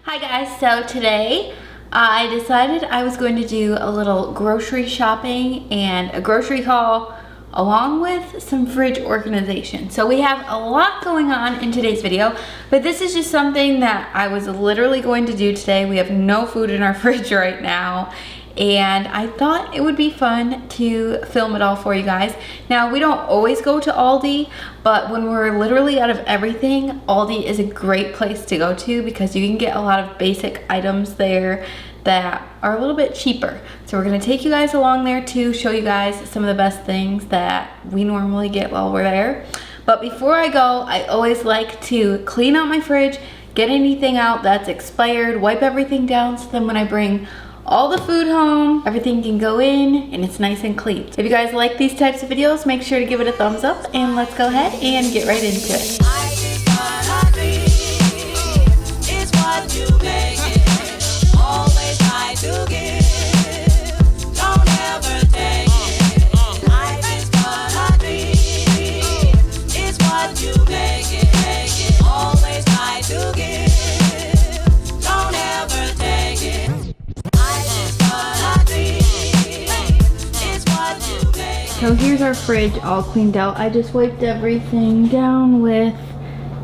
Hi guys, so today I decided I was going to do a little grocery shopping and a grocery haul along with some fridge organization. So we have a lot going on in today's video, but this is just something that I was literally going to do today. We have no food in our fridge right now, and I thought it would be fun to film it all for you guys. Now, we don't always go to Aldi, but when we're literally out of everything, Aldi is a great place to go to because you can get a lot of basic items there that are a little bit cheaper. So we're gonna take you guys along there to show you guys some of the best things that we normally get while we're there. But before I go, I always like to clean out my fridge, get anything out that's expired, wipe everything down, so then when I bring all the food home, everything can go in and it's nice and clean. If you guys like these types of videos, make sure to give it a thumbs up and let's go ahead and get right into it. So here's our fridge all cleaned out. I just wiped everything down with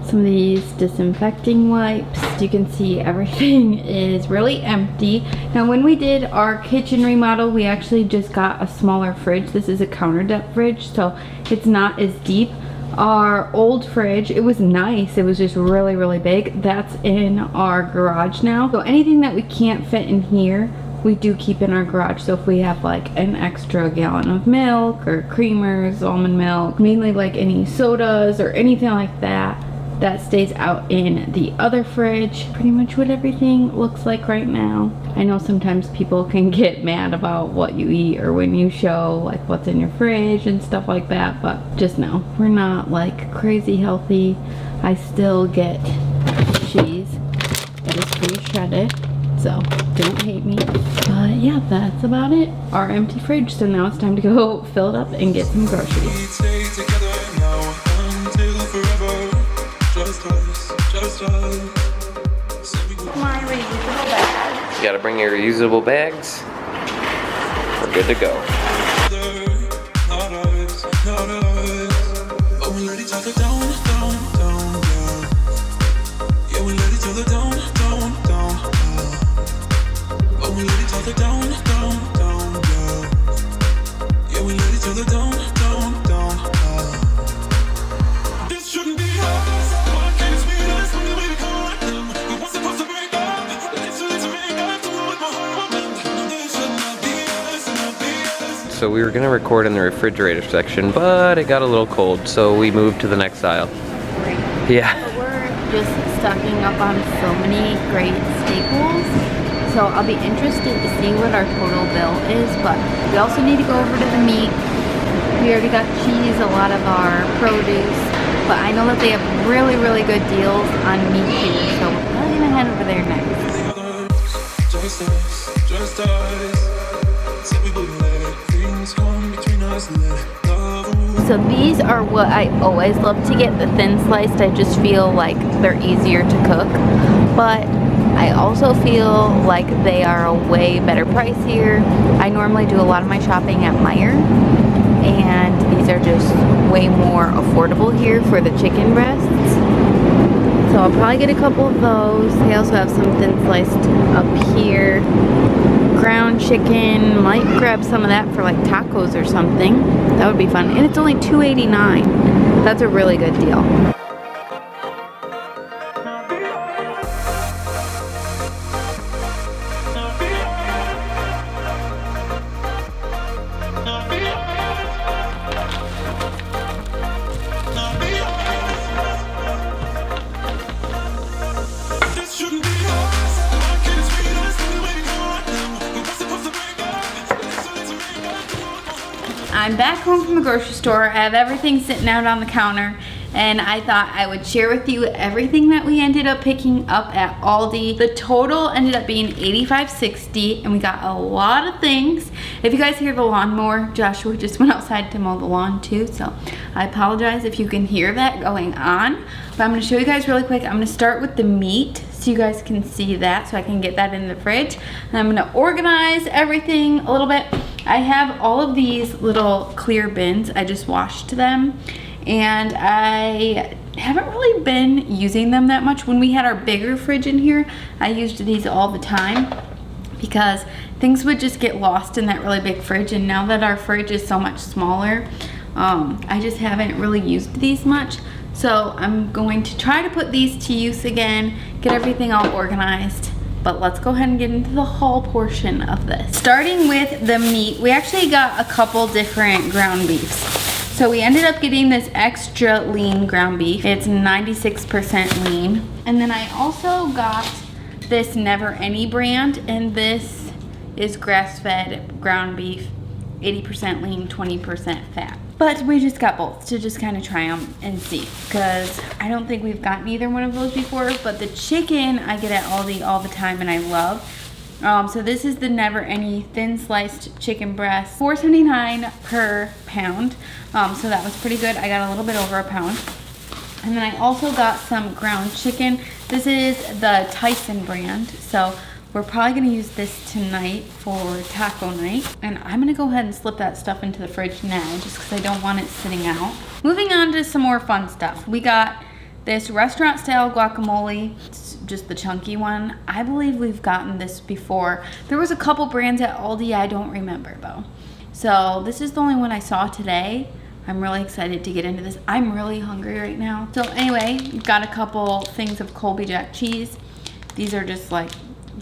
some of these disinfecting wipes. You can see everything is really empty. Now when we did our kitchen remodel, we actually just got a smaller fridge. This is a counter depth fridge, so it's not as deep. Our old fridge, it was nice. It was just really, really big. That's in our garage now. So anything that we can't fit in here, we do keep in our garage. So if we have like an extra gallon of milk or creamers, almond milk, mainly like any sodas or anything like that, that stays out in the other fridge. Pretty much what everything looks like right now. I know sometimes people can get mad about what you eat or when you show like what's in your fridge and stuff like that, but just know we're not like crazy healthy. I still get cheese that is pre-shredded, so don't hate me. But yeah, that's about it. Our empty fridge. So now it's time to go fill it up and get some groceries. My reusable bag. You gotta bring your reusable bags. We're good to go. So we were gonna record in the refrigerator section, but it got a little cold, so we moved to the next aisle. Yeah. So we're just stocking up on so many great staples. So I'll be interested to see what our total bill is, but we also need to go over to the meat. We already got cheese, a lot of our produce, but I know that they have really, really good deals on meat here, so we're probably gonna head over there next. So these are what I always love to get, the thin sliced. I just feel like they're easier to cook, but I also feel like they are a way better price here. I normally do a lot of my shopping at Meijer, and these are just way more affordable here for the chicken breasts. So I'll probably get a couple of those. They also have some thin sliced up here. Ground chicken, might grab some of that for like tacos or something. That would be fun. And it's only $2.89. That's a really good deal. I'm back home from the grocery store. I have everything sitting out on the counter, and I thought I would share with you everything that we ended up picking up at Aldi. The total ended up being $85.60, and we got a lot of things. If you guys hear the lawnmower, Joshua just went outside to mow the lawn too, so I apologize if you can hear that going on. But I'm gonna show you guys really quick. I'm gonna start with the meat. so you guys can see that, so I can get that in the fridge. And I'm gonna organize everything a little bit. I have all of these little clear bins. I just washed them, and I haven't really been using them that much. When we had our bigger fridge in here, I used these all the time because things would just get lost in that really big fridge. And now that our fridge is so much smaller, I just haven't really used these much. So I'm going to try to put these to use again, get everything all organized. But let's go ahead and get into the haul portion of this. Starting with the meat, we actually got a couple different ground beefs. So we ended up getting this extra lean ground beef. It's 96% lean. And then I also got this Never Any brand, and this is grass-fed ground beef, 80% lean, 20% fat. But we just got both to just kind of try them and see, because I don't think we've gotten either one of those before. But the chicken I get at Aldi all the time and I love. So this is the Never Any thin sliced chicken breast, $4.79 per pound. So that was pretty good. I got a little bit over a pound. And then I also got some ground chicken. This is the Tyson brand. So we're probably gonna use this tonight for taco night. And I'm gonna go ahead and slip that stuff into the fridge now, just because I don't want it sitting out. Moving on to some more fun stuff. We got this restaurant style guacamole. It's just the chunky one. I believe we've gotten this before. There was a couple brands at Aldi I don't remember though. So this is the only one I saw today. I'm really excited to get into this. I'm really hungry right now. So anyway, got a couple things of Colby Jack cheese. These are just like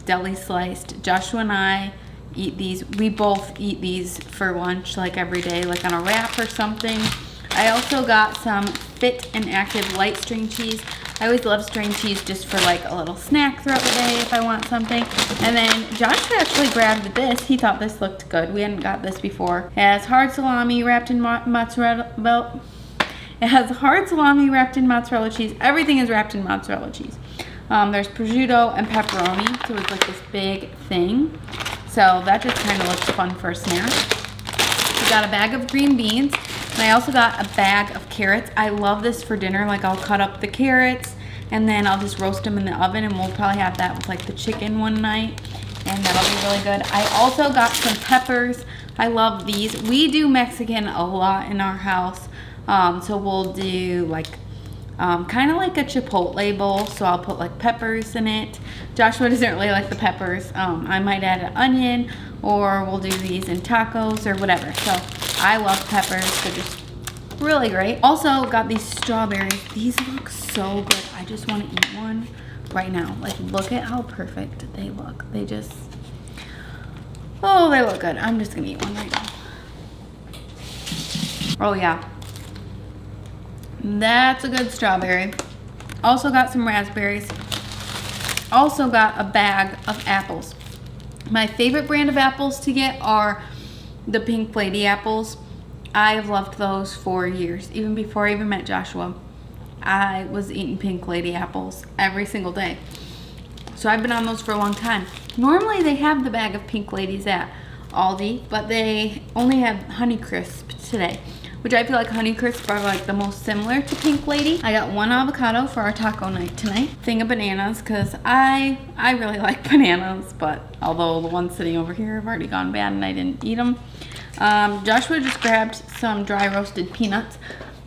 deli sliced. Joshua and I eat these. We both eat these for lunch like every day, like on a wrap or something. I also got some Fit and Active light string cheese. I always love string cheese just for like a little snack throughout the day if I want something. And then Joshua actually grabbed this. He thought this looked good. We hadn't got this before. It has hard salami wrapped in mozzarella. It has hard salami wrapped in mozzarella cheese. Everything is wrapped in mozzarella cheese. There's prosciutto and pepperoni, so it's like this big thing. So that just kind of looks fun for a snack. We got a bag of green beans, and I also got a bag of carrots. I love this for dinner. Like, I'll cut up the carrots, and then I'll just roast them in the oven, and we'll probably have that with like the chicken one night, and that'll be really good. I also got some peppers. I love these. We do Mexican a lot in our house, so we'll do like kind of like a chipotle bowl, so I'll put like peppers in it. Joshua doesn't really like the peppers. I might add an onion, or we'll do these in tacos or whatever. So I love peppers. They're just really great. Also got these strawberries. These look so good. I just want to eat one right now. Like, look at how perfect they look. They just, oh, they look good. I'm just gonna eat one right now. Oh yeah. That's a good strawberry. Also got some raspberries. Also got a bag of apples. My favorite brand of apples to get are the Pink Lady apples. I've loved those for years. Even before I even met Joshua, I was eating Pink Lady apples every single day. So I've been on those for a long time. Normally they have the bag of Pink Ladies at Aldi, but they only have Honeycrisp today, which I feel like Honeycrisp are like the most similar to Pink Lady. I got one avocado for our taco night tonight. Thing of bananas, because I really like bananas, but although the ones sitting over here have already gone bad and I didn't eat them. Joshua just grabbed some dry roasted peanuts.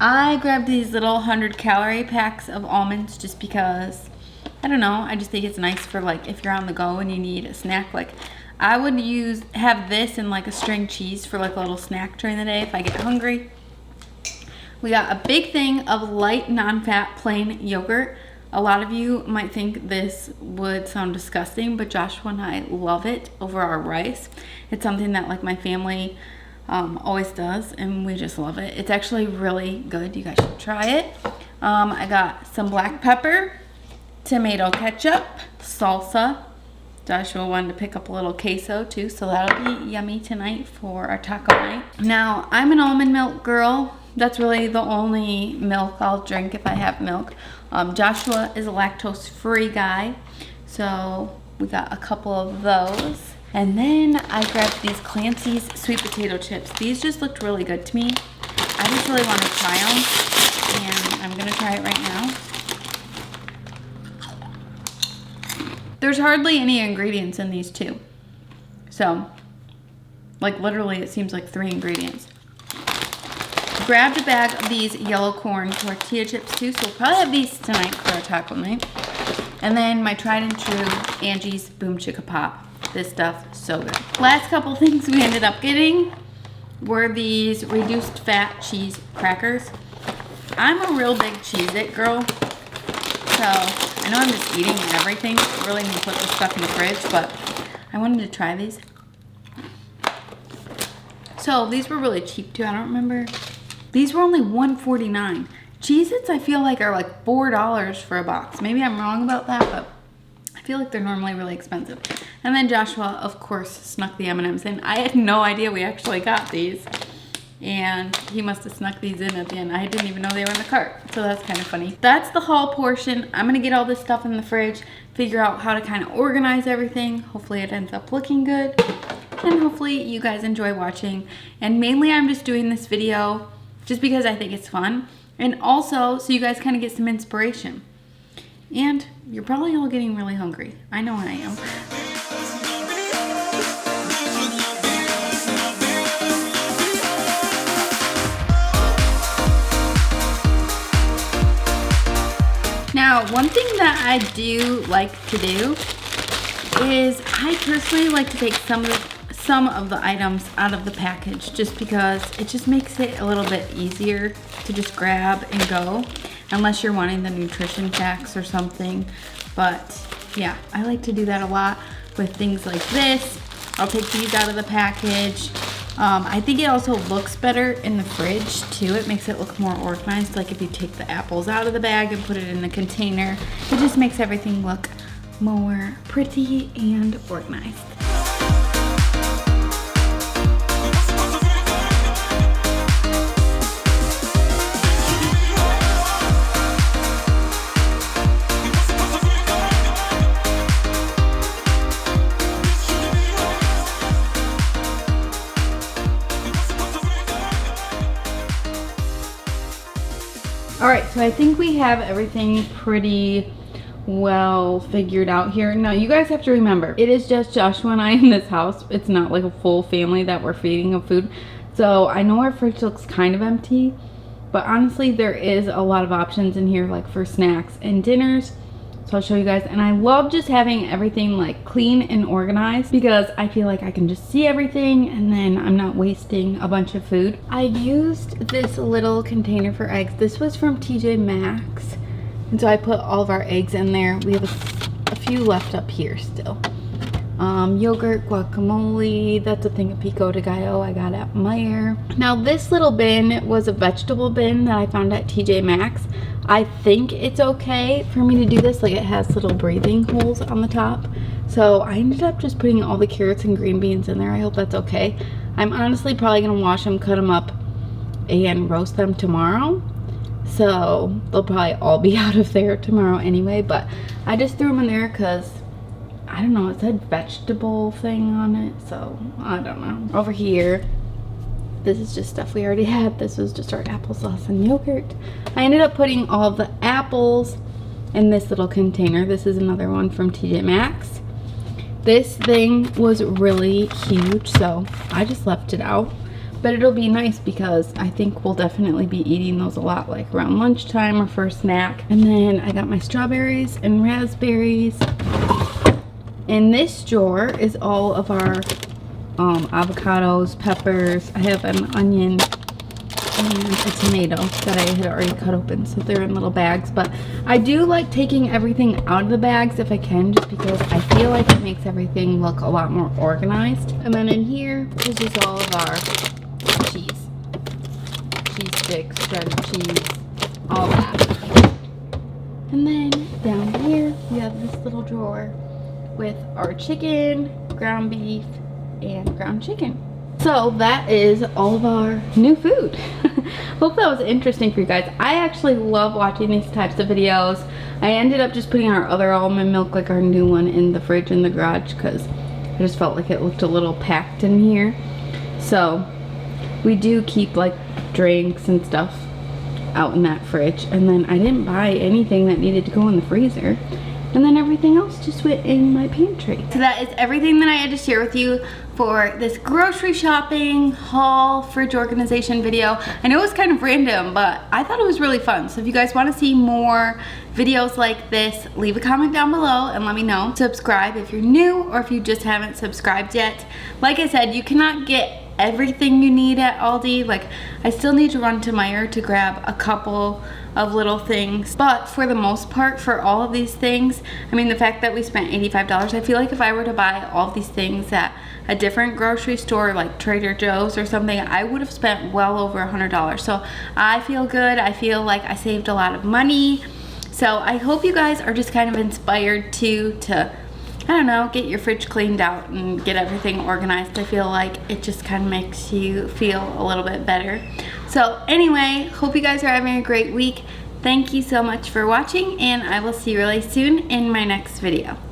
I grabbed these little 100-calorie packs of almonds just because, I don't know, I just think it's nice for like if you're on the go and you need a snack. Like, I would have this and like a string cheese for like a little snack during the day if I get hungry. We got a big thing of light non-fat plain yogurt. A lot of you might think this would sound disgusting, but Joshua and I love it over our rice. It's something that like my family always does, and we just love it. It's actually really good. You guys should try it. I got some black pepper, tomato ketchup, salsa. Joshua wanted to pick up a little queso too, so that'll be yummy tonight for our taco night. Now, I'm an almond milk girl. That's really the only milk I'll drink if I have milk. Joshua is a lactose-free guy, so we got a couple of those. And then I grabbed these Clancy's sweet potato chips. These just looked really good to me. I just really want to try them, and I'm gonna try it right now. There's hardly any ingredients in these two. So, like literally it seems like 3 ingredients. Grabbed a bag of these yellow corn tortilla chips too, so we'll probably have these tonight for our taco night. And then my tried and true Angie's Boom Chicka Pop. This stuff, so good. Last couple things we ended up getting were these reduced fat cheese crackers. I'm a real big Cheez-It girl, so I know I'm just eating everything. I really need to put this stuff in the fridge, but I wanted to try these. So these were really cheap too. I don't remember. These were only $1.49. Cheez-Its I feel like are like $4 for a box. Maybe I'm wrong about that, but I feel like they're normally really expensive. And then Joshua, of course, snuck the M&Ms in. I had no idea we actually got these. And he must have snuck these in at the end. I didn't even know they were in the cart. So that's kind of funny. That's the haul portion. I'm going to get all this stuff in the fridge, figure out how to kind of organize everything. Hopefully it ends up looking good. And hopefully you guys enjoy watching. And mainly I'm just doing this video just because I think it's fun. And also so you guys kind of get some inspiration. And you're probably all getting really hungry. I know I am. Now, one thing that I do like to do is I personally like to take some of the items out of the package just because it just makes it a little bit easier to just grab and go, unless you're wanting the nutrition facts or something. But yeah, I like to do that a lot with things like this. I'll take these out of the package. I think it also looks better in the fridge too. It makes it look more organized. Like if you take the apples out of the bag and put it in the container, it just makes everything look more pretty and organized. Alright, so I think we have everything pretty well figured out here. Now, you guys have to remember, it is just Joshua and I in this house. It's not like a full family that we're feeding of food. So I know our fridge looks kind of empty, but honestly, there is a lot of options in here, like for snacks and dinners. So I'll show you guys. And I love just having everything like clean and organized because I feel like I can just see everything and then I'm not wasting a bunch of food. I used this little container for eggs. This was from TJ Maxx. And so I put all of our eggs in there. We have a few left up here still. Yogurt, guacamole, that's a thing of pico de gallo I got at Meijer. Now this little bin was a vegetable bin that I found at TJ Maxx. I think it's okay for me to do this, like it has little breathing holes on the top. So I ended up just putting all the carrots and green beans in there. I hope that's okay. I'm honestly probably gonna wash them, cut them up, and roast them tomorrow. So they'll probably all be out of there tomorrow anyway, but I just threw them in there because I don't know, it said vegetable thing on it, so I don't know. Over here, this is just stuff we already had. This was just our applesauce and yogurt. I ended up putting all of the apples in this little container. This is another one from TJ Maxx. This thing was really huge, so I just left it out. But it'll be nice because I think we'll definitely be eating those a lot, like around lunchtime or for a snack. And then I got my strawberries and raspberries. In this drawer is all of our avocados, peppers. I have an onion and a tomato that I had already cut open, so they're in little bags. But I do like taking everything out of the bags if I can, just because I feel like it makes everything look a lot more organized. And then in here is just all of our cheese sticks, shredded cheese, all that. And then down here we have this little drawer with our chicken, ground beef, and ground chicken. So that is all of our new food. Hope that was interesting for you guys. I actually love watching these types of videos. I ended up just putting our other almond milk, like our new one, in the fridge in the garage because I just felt like it looked a little packed in here. So we do keep like drinks and stuff out in that fridge. And then I didn't buy anything that needed to go in the freezer. And then everything else just went in my pantry. So that is everything that I had to share with you for this grocery shopping haul fridge organization video. I know it was kind of random, but I thought it was really fun. So if you guys want to see more videos like this, leave a comment down below and let me know. Subscribe if you're new or if you just haven't subscribed yet. Like I said, you cannot get everything you need at Aldi. Like, I still need to run to Meijer to grab a couple of little things, but for the most part, for all of these things, I mean, the fact that we spent $85, I feel like if I were to buy all of these things at a different grocery store like Trader Joe's or something, I would have spent well over $100. So I feel good. I feel like I saved a lot of money. So I hope you guys are just kind of inspired to I don't know, get your fridge cleaned out and get everything organized. I feel like it just kind of makes you feel a little bit better. So anyway, hope you guys are having a great week. Thank you so much for watching, and I will see you really soon in my next video.